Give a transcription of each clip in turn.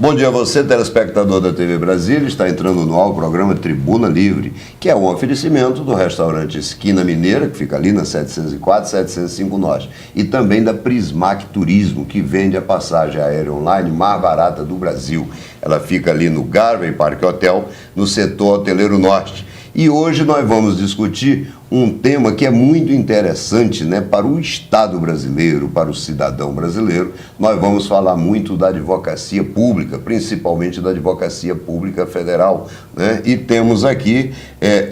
Bom dia a você, telespectador da TV Brasília. Está entrando no ar o programa Tribuna Livre, que é um oferecimento do restaurante Esquina Mineira, que fica ali na 704, 705 Norte, e também da Prismac Turismo, que vende a passagem aérea online mais barata do Brasil. Ela fica ali no Garvey Park Hotel, no setor hoteleiro norte. E hoje nós vamos discutir um tema que é muito interessante, né, para o Estado brasileiro, para o cidadão brasileiro. Nós vamos falar muito da advocacia pública, principalmente da advocacia pública federal, né? E temos aqui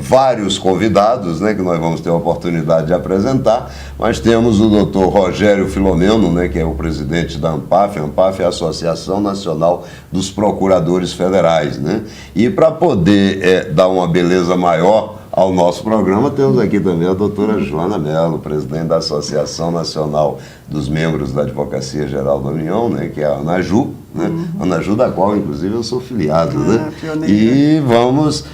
vários convidados, né, que nós vamos ter a oportunidade de apresentar, mas temos o doutor Rogério Filomeno, né, que é o presidente da ANPAF. A ANPAF é a Associação Nacional dos Procuradores Federais, né? E para poder dar uma beleza maior ao nosso programa, temos aqui também a doutora Joana Mello, presidente da Associação Nacional dos Membros da Advocacia Geral da União, né, que é a ANAJU, né? ANAJU, da qual, inclusive, eu sou filiado, né? E vamos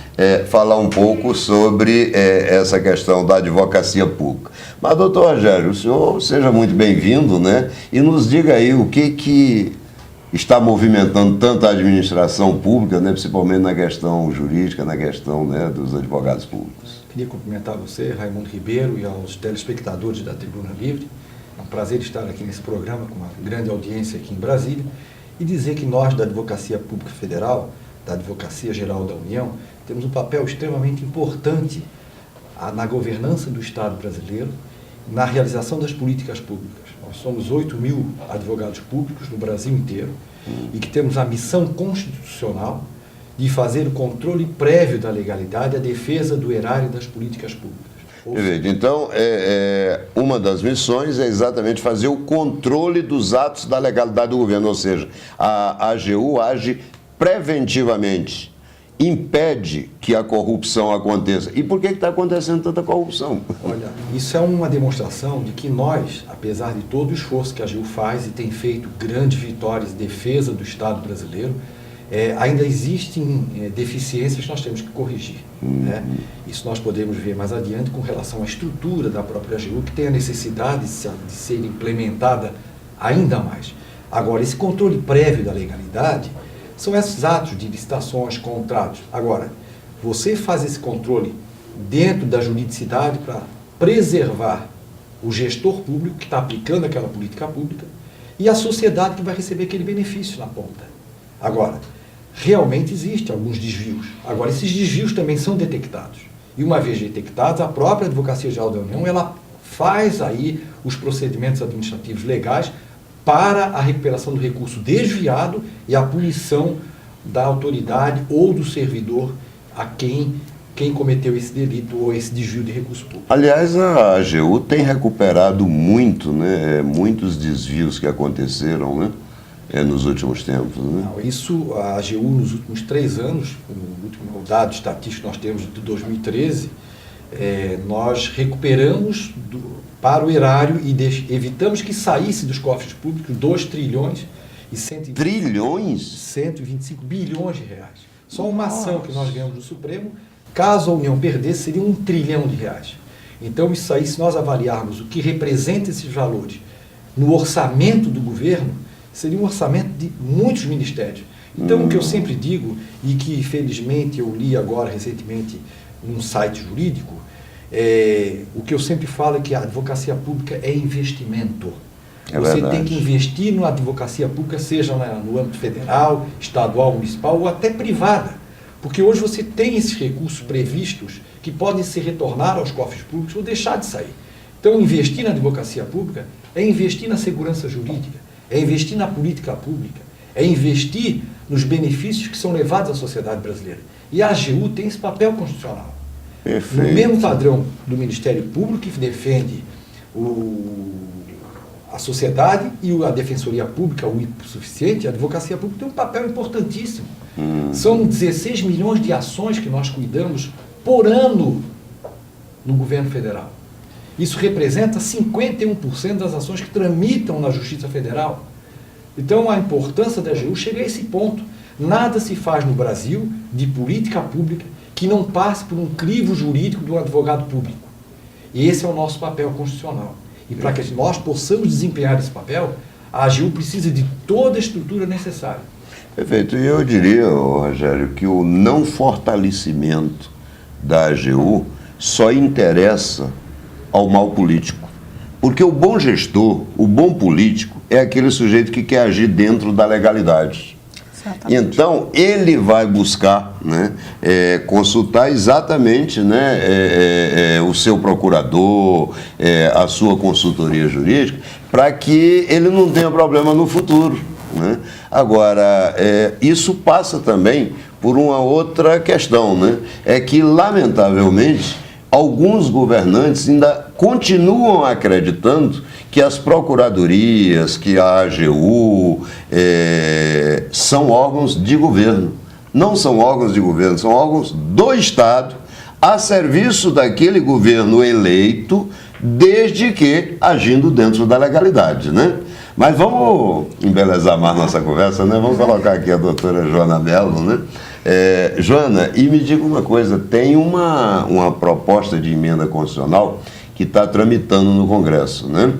falar um pouco sobre essa questão da advocacia pública. Mas, doutor Rogério, o senhor seja muito bem-vindo, né? E nos diga aí o que está movimentando tanto a administração pública, né, principalmente na questão jurídica, na questão, né, dos advogados públicos. Queria cumprimentar você, Raimundo Ribeiro, e aos telespectadores da Tribuna Livre. É um prazer estar aqui nesse programa, com uma grande audiência aqui em Brasília, e dizer que nós, da Advocacia Pública Federal, da Advocacia Geral da União, temos um papel extremamente importante na governança do Estado brasileiro, na realização das políticas públicas. Nós somos 8 mil advogados públicos no Brasil inteiro e que temos a missão constitucional de fazer o controle prévio da legalidade, a defesa do erário das políticas públicas. Então, uma das missões é exatamente fazer o controle dos atos da legalidade do governo, ou seja, a AGU age preventivamente, impede que a corrupção aconteça. E por que está acontecendo tanta corrupção? Olha, isso é uma demonstração de que nós, apesar de todo o esforço que a AGU faz e tem feito grandes vitórias em defesa do Estado brasileiro, ainda existem deficiências que nós temos que corrigir. Né? Isso nós podemos ver mais adiante com relação à estrutura da própria AGU, que tem a necessidade de ser implementada ainda mais. Agora, esse controle prévio da legalidade são esses atos de licitações, contratos. Agora, você faz esse controle dentro da juridicidade para preservar o gestor público que está aplicando aquela política pública e a sociedade que vai receber aquele benefício na ponta. Agora, realmente existem alguns desvios. Agora, esses desvios também são detectados. E uma vez detectados, a própria Advocacia Geral da União, ela faz aí os procedimentos administrativos legais para a recuperação do recurso desviado e a punição da autoridade ou do servidor a quem cometeu esse delito ou esse desvio de recurso público. Aliás, a AGU tem recuperado muito, né, muitos desvios que aconteceram, né, nos últimos tempos. Né? Não, isso, a AGU nos últimos 3 anos, o último dado estatístico que nós temos de 2013, nós recuperamos para o erário e evitamos que saísse dos cofres públicos 2 trilhões e 125 bilhões de reais. Só uma ação que nós ganhamos no Supremo, caso a União perdesse, seria 1 trilhão de reais. Então, isso aí, se nós avaliarmos o que representa esses valores no orçamento do governo, seria um orçamento de muitos ministérios. Então, o que eu sempre digo, e que felizmente eu li agora recentemente num site jurídico, o que eu sempre falo é que a advocacia pública é investimento. Você tem que investir na advocacia pública, seja no âmbito federal, estadual, municipal ou até privada. Porque hoje você tem esses recursos previstos que podem se retornar aos cofres públicos ou deixar de sair. Então, investir na advocacia pública é investir na segurança jurídica, é investir na política pública, é investir nos benefícios que são levados à sociedade brasileira. E a AGU tem esse papel constitucional. Perfeito. No mesmo padrão do Ministério Público, que defende a sociedade e a Defensoria Pública, o hipossuficiente, a advocacia pública tem um papel importantíssimo. São 16 milhões de ações que nós cuidamos por ano no governo federal. Isso representa 51% das ações que tramitam na Justiça Federal. Então, a importância da AGU chega a esse ponto. Nada se faz no Brasil de política pública que não passe por um crivo jurídico do advogado público. E esse é o nosso papel constitucional. E para que nós possamos desempenhar esse papel, a AGU precisa de toda a estrutura necessária. Perfeito. E eu diria, Rogério, que o não fortalecimento da AGU só interessa ao mal político. Porque o bom gestor, o bom político, é aquele sujeito que quer agir dentro da legalidade. Exatamente. Então, ele vai buscar, né, consultar exatamente, né, o seu procurador, a sua consultoria jurídica, para que ele não tenha problema no futuro. Né? Agora, isso passa também por uma outra questão, né? É que, lamentavelmente, alguns governantes ainda continuam acreditando que as procuradorias, que a AGU são órgãos de governo. Não são órgãos de governo, são órgãos do Estado, a serviço daquele governo eleito, desde que agindo dentro da legalidade, né? Mas vamos embelezar mais nossa conversa, né? Vamos colocar aqui a doutora Joana Mello, né? Joana, e me diga uma coisa, tem uma proposta de emenda constitucional que está tramitando no Congresso, né?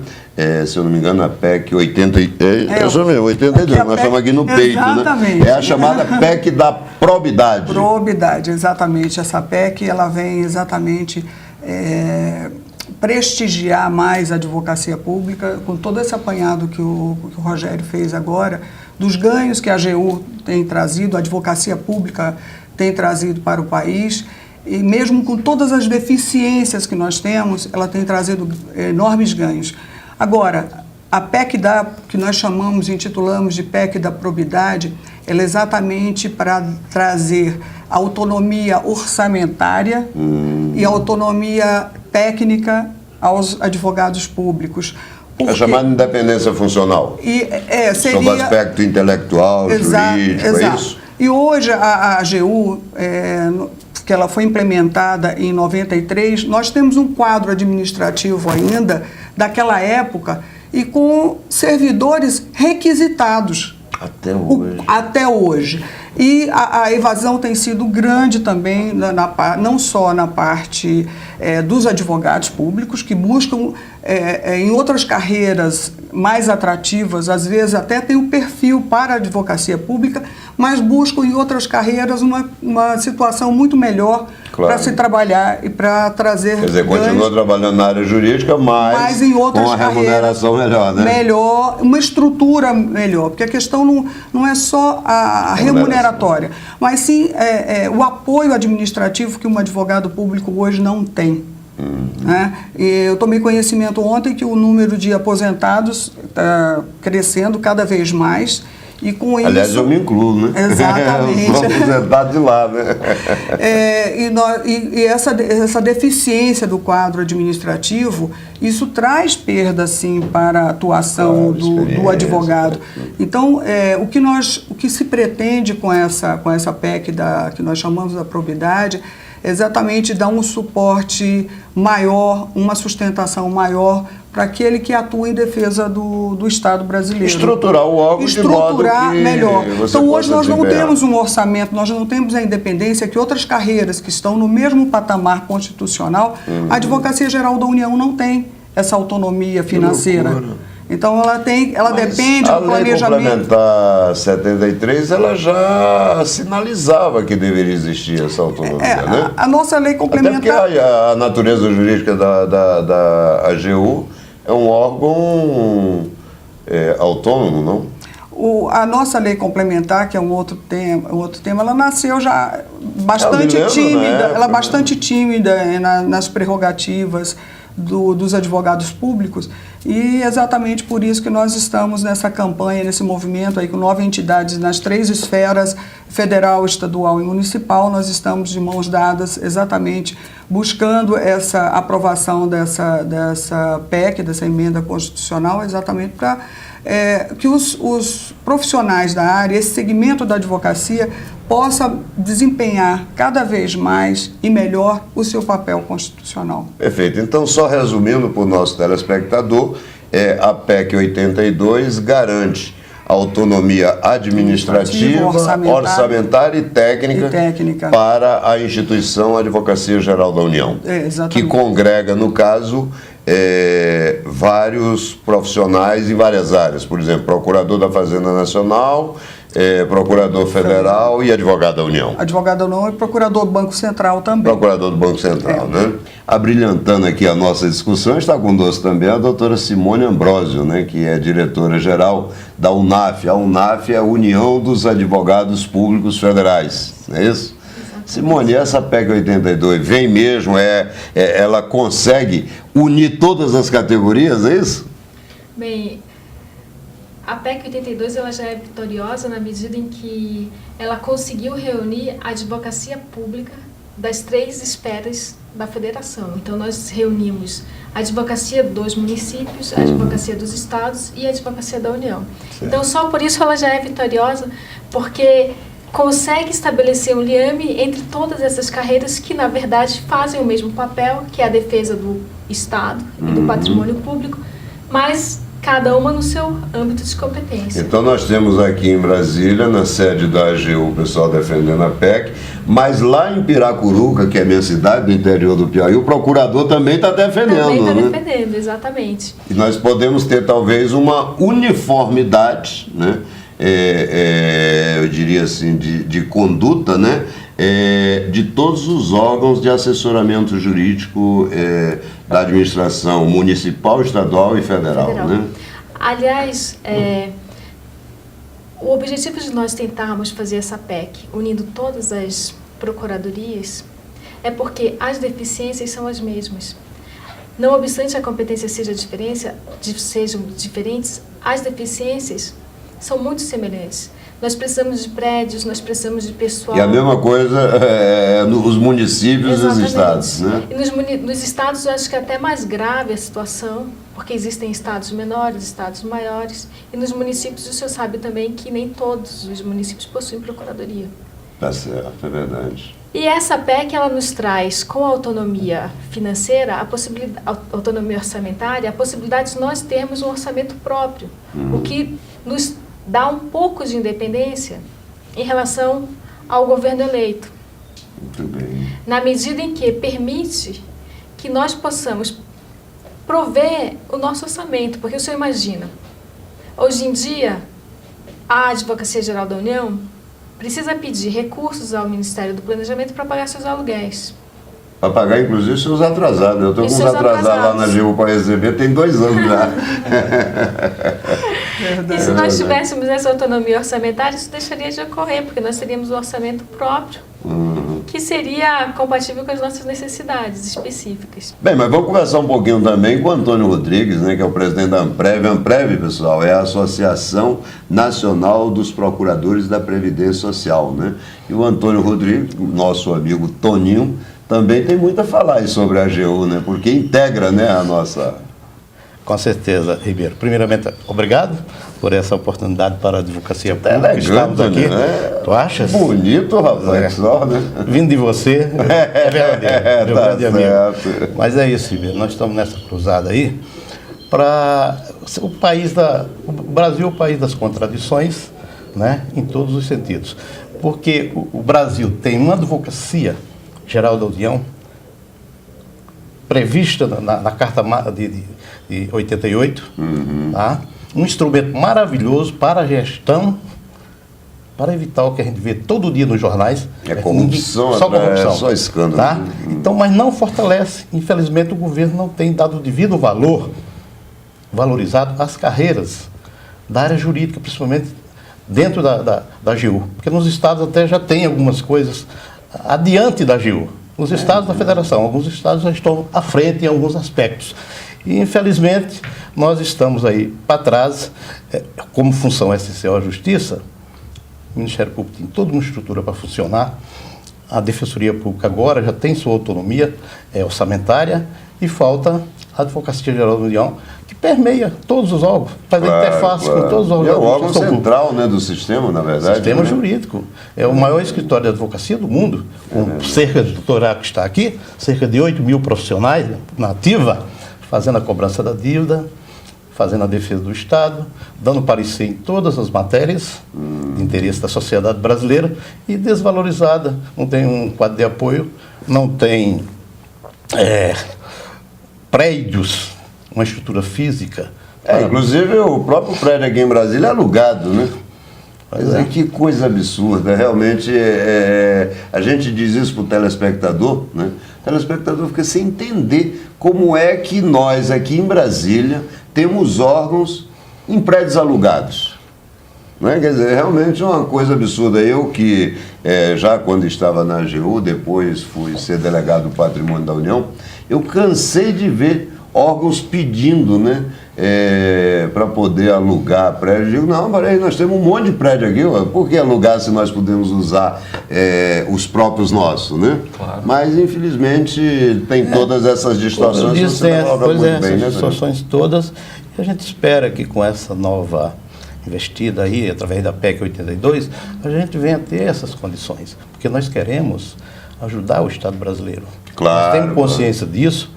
Se eu não me engano, a PEC 82, nós estamos aqui no peito, exatamente, né? É a chamada PEC da probidade. Probidade, exatamente. Essa PEC, ela vem exatamente prestigiar mais a advocacia pública, com todo esse apanhado que o Rogério fez agora, dos ganhos que a AGU tem trazido, a advocacia pública tem trazido para o país, e mesmo com todas as deficiências que nós temos, ela tem trazido enormes ganhos. Agora, a PEC que nós intitulamos de PEC da probidade, ela é exatamente para trazer autonomia orçamentária e autonomia técnica aos advogados públicos. É chamada independência funcional. Seria... Sob o aspecto intelectual, jurídico, exato. É isso? E hoje a AGU, que ela foi implementada em 93, nós temos um quadro administrativo ainda daquela época e com servidores requisitados. Até hoje. E a evasão tem sido grande também, não só na parte dos advogados públicos, que buscam em outras carreiras mais atrativas, às vezes até tem um perfil para a advocacia pública, mas buscam em outras carreiras uma situação muito melhor para se trabalhar e para trazer Quer dizer, continua trabalhando na área jurídica, mas em outras com uma remuneração melhor, né? Melhor, uma estrutura melhor, porque a questão não é só a remuneratória, mas sim o apoio administrativo que um advogado público hoje não tem. Né? E eu tomei conhecimento ontem que o número de aposentados está crescendo cada vez mais. E com isso, aliás, eu me incluo, né? Exatamente. Eu sou aposentado de lá, né? E essa deficiência do quadro administrativo, isso traz perda, sim, para a atuação do advogado. Então, o que se pretende com essa PEC que nós chamamos da probidade, é exatamente dar um suporte maior, uma sustentação maior para aquele que atua em defesa do Estado brasileiro. Estruturar o órgão de modo que melhor. Então, hoje nós não desempenhar. temos um orçamento, nós não temos a independência que outras carreiras que estão no mesmo patamar constitucional, a Advocacia Geral da União não tem essa autonomia financeira. Então, ela depende do planejamento. A Lei Complementar 73, ela já sinalizava que deveria existir essa autonomia, né? A nossa lei complementar... Até porque a natureza jurídica da AGU é um órgão autônomo, não? A nossa lei complementar, que é um outro tema, ela nasceu já bastante tímida, ela é bastante tímida nas prerrogativas dos advogados públicos, e exatamente por isso que nós estamos nessa campanha, nesse movimento aí com 9 entidades nas 3 esferas, federal, estadual e municipal. Nós estamos de mãos dadas exatamente buscando essa aprovação dessa PEC, dessa emenda constitucional, exatamente para que os profissionais da área, esse segmento da advocacia, possa desempenhar cada vez mais e melhor o seu papel constitucional. Perfeito. Então, só resumindo para o nosso telespectador, a PEC 82 garante autonomia administrativa, orçamentária e técnica para a instituição Advocacia Geral da União, que congrega, no caso, vários profissionais em várias áreas, por exemplo, procurador da Fazenda Nacional, Procurador Federal e advogado da União. Advogado da União e procurador do Banco Central também. Procurador do Banco Central, né? Abrilhantando aqui a nossa discussão, está conosco também a doutora Simone Ambrosio, né, que é diretora-geral da UNAF. A UNAF é a União dos Advogados Públicos Federais, não é isso? Simone, essa PEC 82 vem mesmo, ela consegue unir todas as categorias, é isso? Bem, a PEC 82 ela já é vitoriosa na medida em que ela conseguiu reunir a advocacia pública das 3 esferas da federação. Então nós reunimos a advocacia dos municípios, a advocacia dos estados e a advocacia da União. Certo. Então só por isso ela já é vitoriosa, porque consegue estabelecer um liame entre todas essas carreiras que, na verdade, fazem o mesmo papel, que é a defesa do Estado e do patrimônio público, mas cada uma no seu âmbito de competência. Então nós temos aqui em Brasília, na sede da AGU, o pessoal defendendo a PEC, mas lá em Piracuruca, que é a minha cidade, do interior do Piauí, o procurador também está defendendo. Também está né? defendendo, exatamente. E nós podemos ter talvez uma uniformidade, né? Eu diria assim, de conduta, né? De todos os órgãos de assessoramento jurídico da administração municipal, estadual e federal. Né? Aliás, o objetivo de nós tentarmos fazer essa PEC, unindo todas as procuradorias, é porque as deficiências são as mesmas. Não obstante a competência sejam diferentes, as deficiências são muito semelhantes. Nós precisamos de prédios, nós precisamos de pessoal. E a mesma coisa nos municípios e nos estados, né? E nos estados eu acho que é até mais grave a situação, porque existem estados menores, estados maiores, e nos municípios o senhor sabe também que nem todos os municípios possuem procuradoria. Tá certo, é verdade. E essa PEC, ela nos traz, com a autonomia financeira, a autonomia orçamentária, a possibilidade de nós termos um orçamento próprio, o que nos dá um pouco de independência em relação ao governo eleito. Muito bem. Na medida em que permite que nós possamos prover o nosso orçamento, porque o senhor imagina, hoje em dia, a Advocacia Geral da União precisa pedir recursos ao Ministério do Planejamento para pagar seus aluguéis. Para pagar, inclusive, seus atrasados. Eu estou com uns atrasados lá na AGU para receber, tem 2 anos já. E se nós tivéssemos essa autonomia orçamentária, isso deixaria de ocorrer, porque nós teríamos um orçamento próprio, que seria compatível com as nossas necessidades específicas. Bem, mas vamos conversar um pouquinho também com o Antônio Rodrigues, né, que é o presidente da ANPREV. A ANPREV, pessoal, é a Associação Nacional dos Procuradores da Previdência Social, né? E o Antônio Rodrigues, nosso amigo Toninho, também tem muito a falar aí sobre a AGU, né? Porque integra, né, a nossa... Com certeza, Ribeiro. Primeiramente, obrigado por essa oportunidade para a advocacia pública. Elegante, estamos aqui. Né? Tu achas? Bonito, rapaz, só, né? Vindo de você, é verdadeiro, meu grande certo. amigo. Mas é isso, Ribeiro. Nós estamos nessa cruzada aí para o Brasil é o país das contradições, né? Em todos os sentidos. Porque o Brasil tem uma advocacia geral da União prevista na Carta de 88, tá? Um instrumento maravilhoso para a gestão, para evitar o que a gente vê todo dia nos jornais. Corrupção, só corrupção. Só escândalo. Tá? Então, mas não fortalece. Infelizmente, o governo não tem dado o devido valorizado às carreiras da área jurídica, principalmente dentro da AGU. Porque nos estados até já tem algumas coisas adiante da AGU. Nos estados da federação, alguns estados já estão à frente em alguns aspectos. E, infelizmente, nós estamos aí para trás, como função essencial à justiça. O Ministério Público tem toda uma estrutura para funcionar. A Defensoria Pública agora já tem sua autonomia orçamentária e falta a Advocacia Geral da União, que permeia todos os órgãos, faz interface com todos os órgãos. É o órgão central, né, do sistema, na verdade. Sistema jurídico. É o maior escritório de advocacia do mundo, com cerca de doutorado que está aqui, cerca de 8 mil profissionais na ativa, fazendo a cobrança da dívida, fazendo a defesa do Estado, dando parecer em todas as matérias de interesse da sociedade brasileira e desvalorizada. Não tem um quadro de apoio, não tem prédios, uma estrutura física. Inclusive o próprio prédio aqui em Brasília é alugado, né? Que coisa absurda, realmente. A gente diz isso para o telespectador, né? O telespectador fica sem entender como é que nós aqui em Brasília temos órgãos em prédios alugados. Né? Quer dizer, realmente é uma coisa absurda. Eu que já quando estava na AGU, depois fui ser delegado do Patrimônio da União, eu cansei de ver órgãos pedindo, né, para poder alugar prédio. Eu digo, não, peraí, nós temos um monte de prédio aqui, por que alugar se nós podemos usar os próprios nossos, né? Claro. Mas, infelizmente, tem todas essas distorções. Essas distorções todas, e a gente espera que com essa nova investida aí, através da PEC 82, a gente venha ter essas condições, porque nós queremos ajudar o Estado brasileiro. Claro, nós temos consciência disso.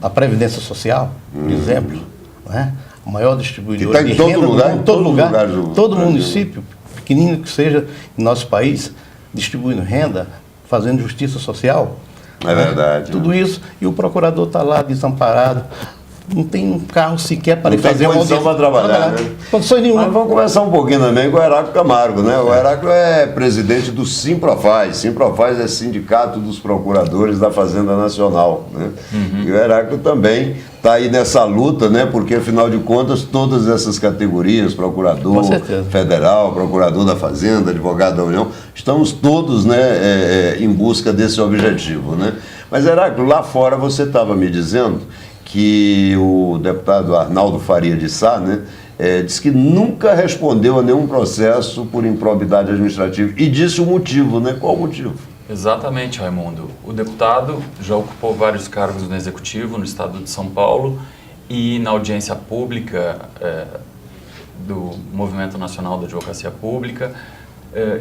A Previdência Social, por exemplo, né? O maior distribuidor de renda do mundo, em todo lugar, todo município, pequenino que seja em nosso país, distribuindo renda, fazendo justiça social. É verdade. Tudo isso, e o procurador está lá desamparado, não tem um carro sequer para ele fazer uma audiência para trabalhar, né? Condições nenhuma. Mas vamos conversar um pouquinho também com o Heráclito Camargo, né? O Heráclito é presidente do Simprofaz. Simprofaz é Sindicato dos Procuradores da Fazenda Nacional, né? E o Heráclito também está aí nessa luta, né? Porque, afinal de contas, todas essas categorias, procurador federal, procurador da Fazenda, advogado da União, estamos todos, né, em busca desse objetivo, né? Mas, Heráclito, lá fora você estava me dizendo que o deputado Arnaldo Faria de Sá, né, disse que nunca respondeu a nenhum processo por improbidade administrativa e disse o motivo, né? Qual o motivo? Exatamente, Raimundo. O deputado já ocupou vários cargos no Executivo, no Estado de São Paulo, e na audiência pública do Movimento Nacional da Advocacia Pública,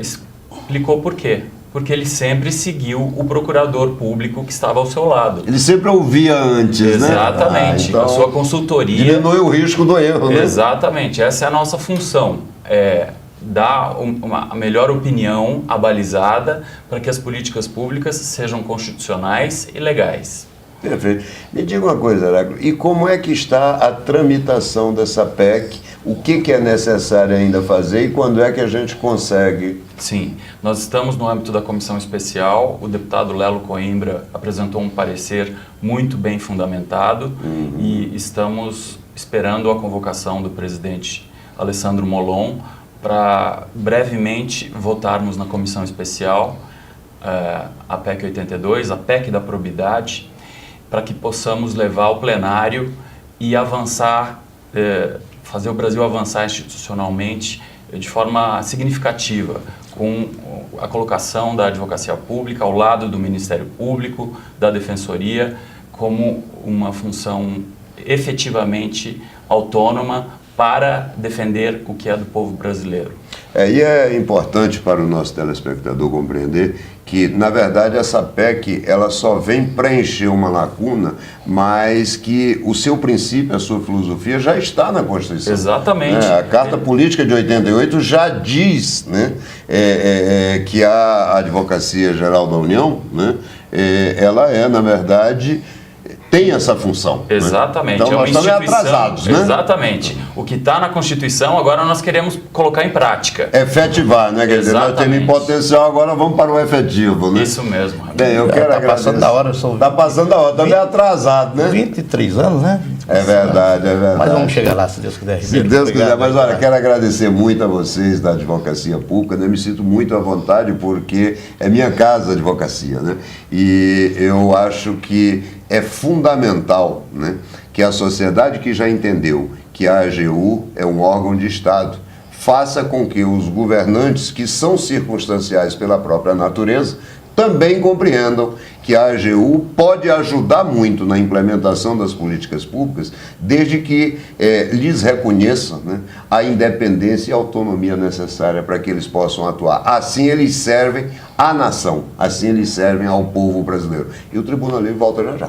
explicou por quê. Porque ele sempre seguiu o procurador público que estava ao seu lado. Ele sempre ouvia antes, né? Exatamente. Então, a sua consultoria... diminui o risco do erro, né? Exatamente. Essa é a nossa função. Dar uma melhor opinião abalizada para que as políticas públicas sejam constitucionais e legais. Perfeito. Me diga uma coisa, Heráclito, e como é que está a tramitação dessa PEC? O que é necessário ainda fazer e quando é que a gente consegue? Sim, nós estamos no âmbito da comissão especial. O deputado Lelo Coimbra apresentou um parecer muito bem fundamentado e estamos esperando a convocação do presidente Alessandro Molon para brevemente votarmos na comissão especial a PEC 82, a PEC da probidade, para que possamos levar ao plenário e avançar, fazer o Brasil avançar institucionalmente de forma significativa, com a colocação da advocacia pública ao lado do Ministério Público, da Defensoria, como uma função efetivamente autônoma para defender o que é do povo brasileiro. E é importante para o nosso telespectador compreender que, na verdade, essa PEC ela só vem preencher uma lacuna, mas que o seu princípio, a sua filosofia já está na Constituição. Exatamente. A Carta Política de 88 já diz, né, que a Advocacia Geral da União, né, ela na verdade... tem essa função. Exatamente. Né? Então nós estamos atrasados, né? Exatamente. O que está na Constituição, agora nós queremos colocar em prática. Efetivar, né? Quer dizer, nós temos em potencial, agora vamos para o efetivo, né? Isso mesmo. Bem, eu quero agradecer. Está passando da hora. Está passando da hora, também atrasado, né? 23 anos, né? É verdade, é verdade. Mas vamos chegar lá, se Deus quiser. Se Deus quiser, mas olha, quero agradecer muito a vocês da Advocacia Pública, né? Me sinto muito à vontade porque é minha casa a advocacia, né? E eu acho que é fundamental, né, que a sociedade que já entendeu que a AGU é um órgão de Estado faça com que os governantes que são circunstanciais pela própria natureza também compreendam que a AGU pode ajudar muito na implementação das políticas públicas, desde que lhes reconheça, né, a independência e a autonomia necessária para que eles possam atuar. Assim eles servem à nação, assim eles servem ao povo brasileiro. E o Tribuna Livre volta já já.